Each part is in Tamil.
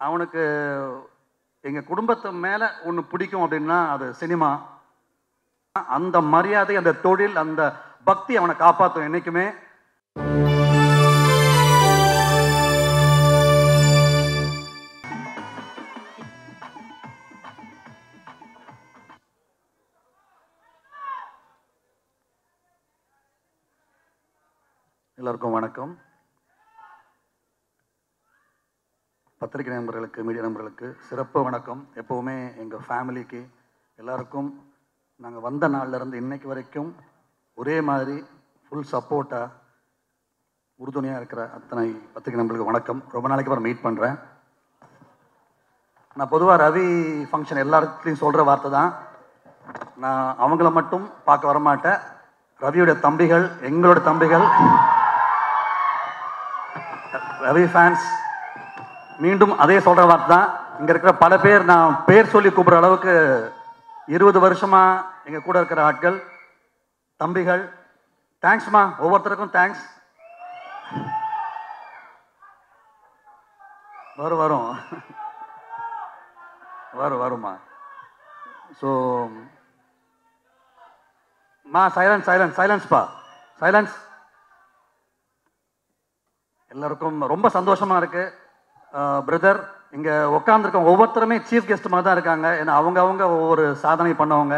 அவனுக்கு எங்கள் குடும்பத்து மேலே ஒன்று பிடிக்கும் அப்படின்னா அது சினிமா. அந்த மரியாதை, அந்த தொழில், அந்த பக்தி அவனை காப்பாற்றும் என்னைக்குமே. எல்லாருக்கும் வணக்கம். பத்திரிகை நண்பர்களுக்கு, மீடியா நண்பர்களுக்கு சிறப்பு வணக்கம். எப்போவுமே எங்கள் ஃபேமிலிக்கு எல்லாருக்கும் நாங்கள் வந்த நாள்லேருந்து இன்னைக்கு வரைக்கும் ஒரே மாதிரி ஃபுல் சப்போர்ட்டாக உறுதுணையாக இருக்கிற அத்தனை பத்திரிகை நண்பர்களுக்கு வணக்கம். ரொம்ப நாளைக்கு அப்புறம் மீட் பண்ணுறேன். நான் பொதுவாக ரவி ஃபங்க்ஷன் எல்லாத்துலேயும் சொல்கிற வார்த்தை தான், நான் அவங்கள மட்டும் பார்க்க வரமாட்டேன். ரவியோட தம்பிகள், எங்களோட தம்பிகள், ரவி ஃபேன்ஸ் மீண்டும் அதே சொல்கிற வார்த்தை தான். இங்கே இருக்கிற பல பேர் நான் பேர் சொல்லி கூப்பிட்ற அளவுக்கு 20 வருஷமாக எங்கள் கூட இருக்கிற ஆட்கள், தம்பிகள், தேங்க்ஸ்மா. ஒவ்வொருத்தருக்கும் தேங்க்ஸ். வருமா. ஸோ மா, சைலன்ஸ்ப்பா, சைலன்ஸ். எல்லாருக்கும் ரொம்ப சந்தோஷமாக இருக்குது. பிரதர், இங்கே உட்காந்துருக்க ஒவ்வொருத்தருமே சீஃப் கெஸ்ட் மாதிரி தான் இருக்காங்க. ஏன்னா அவங்க ஒவ்வொரு சாதனை பண்ணவங்க.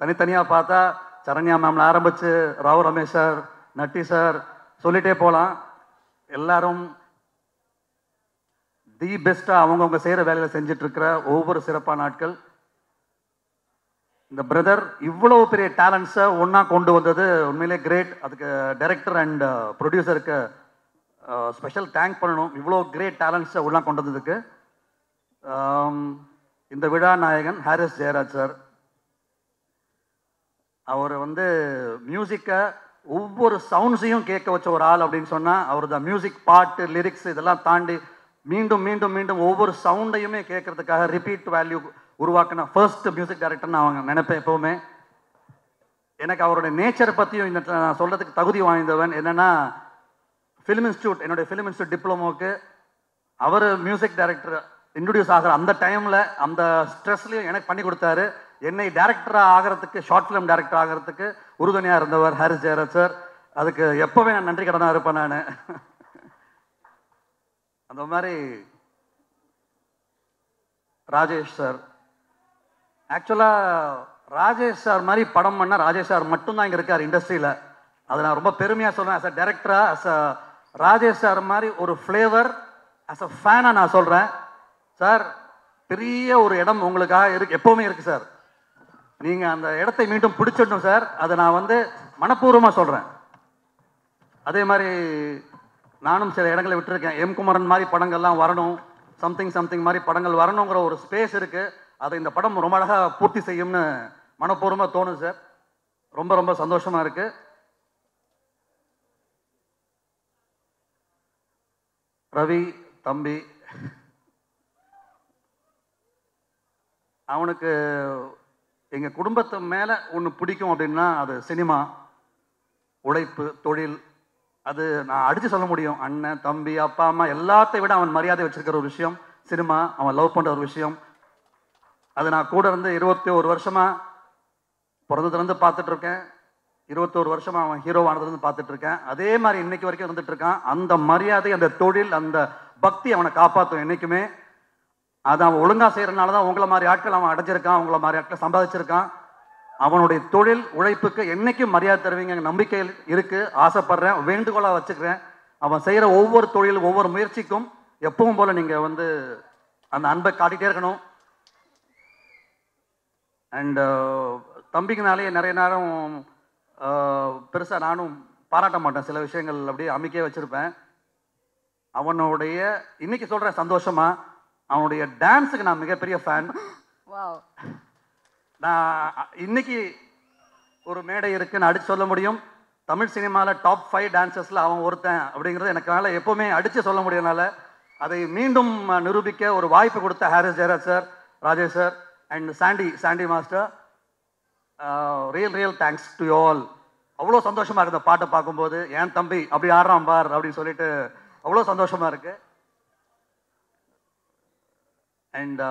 தனித்தனியாக பார்த்தா சரண்யா மேம்ல ஆரம்பித்து ராவ் ரமேஷ் சார், நட்டி சார், சொல்லிகிட்டே போகலாம். எல்லாரும் தி பெஸ்ட்டாக அவங்கவுங்க செய்கிற வேலையில் செஞ்சிட்ருக்கிற ஒவ்வொரு சிறப்பான ஆட்கள். இந்த பிரதர் இவ்வளோ பெரிய டேலண்ட்ஸை ஒன்றா கொண்டு வந்தது உண்மையிலே கிரேட். அதுக்கு டைரக்டர் அண்ட் ப்ரொடியூசருக்கு ஸ்பெஷல் தேங்க் பண்ணணும். இவ்வளோ கிரேட் டேலண்ட்ஸை உள்ள கொண்டு வந்ததுக்கு. இந்த விழா நாயகன் ஹாரிஸ் ஜெயராஜ் சார், அவர் மியூசிக்கை ஒவ்வொரு சவுண்ட்ஸையும் கேட்க வச்ச ஒரு ஆள் அப்படின்னு சொன்னால் அவர் தான். மியூசிக், பாட்டு, லிரிக்ஸ் இதெல்லாம் தாண்டி மீண்டும் மீண்டும் மீண்டும் ஒவ்வொரு சவுண்டையுமே கேட்கறதுக்காக ரிப்பீட் வேல்யூ உருவாக்கின ஃபர்ஸ்ட் மியூசிக் டைரக்டர்னு அவங்க நினைப்பேன் எப்போவுமே. எனக்கு அவருடைய நேச்சரை பற்றியும் நான் சொல்கிறதுக்கு தகுதி வாய்ந்தவன். என்னென்னா, ஃபிலிம் இன்ஸ்டியூட், என்னுடைய ஃபிலிம் இன்ஸ்டியூட் டிப்ளமோவுக்கு அவர் மியூசிக் டைரக்டர் இன்ட்ரடியூஸ் ஆகிற அந்த டைமில் அந்த ஸ்ட்ரெஸ்லையும் எனக்கு பண்ணி கொடுத்தாரு. என்னை டைரக்டராக ஆகிறதுக்கு, ஷார்ட் ஃபிலிம் டைரக்டர் ஆகிறதுக்கு உறுதுணையாக இருந்தவர் ஹாரிஸ் ஜெயராஜ் சார். அதுக்கு எப்போவே நான் நன்றி கடனாக இருப்பேன் நான். அந்த மாதிரி ராஜேஷ் சார், ஆக்சுவலாக ராஜேஷ் சார் மாதிரி படம் பண்ணால் ராஜேஷ் சார் மட்டும்தான் இங்கே இருக்கார் இண்டஸ்ட்ரியில். அதை நான் ரொம்ப பெருமையாக சொல்கிறேன். ஆஸ் அ டைரக்டராக, ஆஸ் அ ராஜேஷ் சார் மாதிரி ஒரு ஃப்ளேவர், ஆஸ் அ ஃபேனாக நான் சொல்கிறேன். சார், பெரிய ஒரு இடம் உங்களுக்காக எப்போவுமே இருக்குது சார். நீங்கள் அந்த இடத்தை மீண்டும் பிடிச்சிடணும் சார். அதை நான் மனப்பூர்வமாக சொல்கிறேன். அதே மாதிரி நானும் சில இடங்களை விட்டுருக்கேன். எம் குமரன் மாதிரி படங்கள்லாம் வரணும், சம்திங் மாதிரி படங்கள் வரணுங்கிற ஒரு ஸ்பேஸ் இருக்குது. அதை இந்த படம் ரொம்ப அழகாக பூர்த்தி செய்யும்னு மனப்பூர்வமாக தோணும் சார். ரொம்ப ரொம்ப சந்தோஷமாக இருக்குது. ரவி தம்பி, அவனுக்கு எங்கள் குடும்பத்து மேலே ஒன்று பிடிக்கும் அப்படின்னா அது சினிமா, உழைப்பு, தொழில். அது நான் அடித்து சொல்ல முடியும். அண்ணன், தம்பி, அப்பா, அம்மா எல்லாத்தையும் விட அவன் மரியாதை வச்சிருக்கிற ஒரு விஷயம் சினிமா. அவன் லவ் பண்ணுற ஒரு விஷயம். அது நான் கூட இருந்து 21 வருஷமாக பிறந்ததுலேருந்து பார்த்துட்ருக்கேன். 21 வருஷமாக அவன் ஹீரோவானதுலேருந்து பார்த்துட்ருக்கேன். அதே மாதிரி இன்னைக்கு வரைக்கும் இருந்துகிட்ருக்கான். அந்த மரியாதை, அந்த தொழில், அந்த பக்தி அவனை காப்பாற்றும் என்றைக்குமே. அதை அவன் ஒழுங்காக செய்கிறனால தான் உங்களை மாதிரி ஆட்கள் அவன் அடைஞ்சிருக்கான், உங்களை மாதிரி ஆட்கள் சம்பாதிச்சிருக்கான். அவனுடைய தொழில் உழைப்புக்கு என்றைக்கும் மரியாதை தருவீங்க நம்பிக்கை இருக்குது. ஆசைப்படுறேன், வேண்டுகோளாக வச்சுக்கிறேன். அவன் செய்கிற ஒவ்வொரு தொழிலும், ஒவ்வொரு முயற்சிக்கும் எப்பவும் போல் நீங்கள் அந்த அன்பை காட்டிகிட்டே இருக்கணும். அண்டு தம்பிக்குனாலே நிறைய நேரம் பெருசாக நானும் பாராட்ட மாட்டேன். சில விஷயங்கள் அப்படியே அமைக்கே வச்சுருப்பேன். அவனுடைய இன்னைக்கு சொல்கிறேன் சந்தோஷமாக, அவனுடைய டான்ஸுக்கு நான் மிகப்பெரிய ஃபேன். நான் இன்னைக்கு ஒரு மேடை இருக்குன்னு அடித்து சொல்ல முடியும். தமிழ் சினிமாவில் டாப் 5 டான்சர்ஸில் அவன் ஒருத்தன் அப்படிங்கிறது எனக்கால எப்போவுமே அடித்து சொல்ல முடியனால அதை மீண்டும் நிரூபிக்க ஒரு வாய்ப்பு கொடுத்த Harris Jayaraj sir, Rajesh sir and Sandy master, real thanks to you all. அவ்வளோ சந்தோஷமாக இருக்குது இந்த பாட்டை பார்க்கும்போது. என் தம்பி அப்படி ஆடுறான் பார் அப்படின்னு சொல்லிட்டு அவ்வளோ சந்தோஷமாக இருக்குது. அண்ட்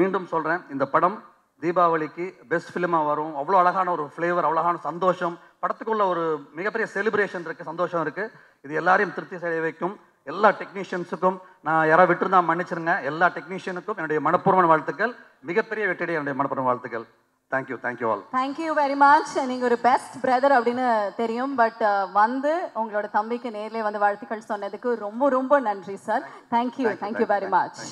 மீண்டும் சொல்கிறேன், இந்த படம் தீபாவளிக்கு பெஸ்ட் ஃபிலிமாக வரும். அவ்வளோ அழகான ஒரு ஃப்ளேவர், அவ்வளோகான சந்தோஷம், படத்துக்குள்ள ஒரு மிகப்பெரிய செலிப்ரேஷன் இருக்குது, சந்தோஷம் இருக்குது. இது எல்லாரையும் திருப்தி செய்ய வைக்கும். எல்லா டெக்னீஷியன்ஸுக்கும் நான் யாராவது விட்டுருந்தா மன்னிச்சிருங்க. எல்லா டெக்னீஷியனுக்கும் என்னுடைய மனப்பூர்வமான வாழ்த்துக்கள். மிகப்பெரிய வெற்றியுடைய என்னுடைய மனப்பூர்வ வாழ்த்துக்கள். Thank you all. Thank you very much. நீங்கள் ஒரு பெஸ்ட் பிரதர் அப்படின்னு தெரியும், பட் வந்து உங்களோட தம்பிக்கு நேர்லேயே வந்து வாழ்த்துக்கள் சொன்னதுக்கு ரொம்ப ரொம்ப நன்றி சார். Thank you very much.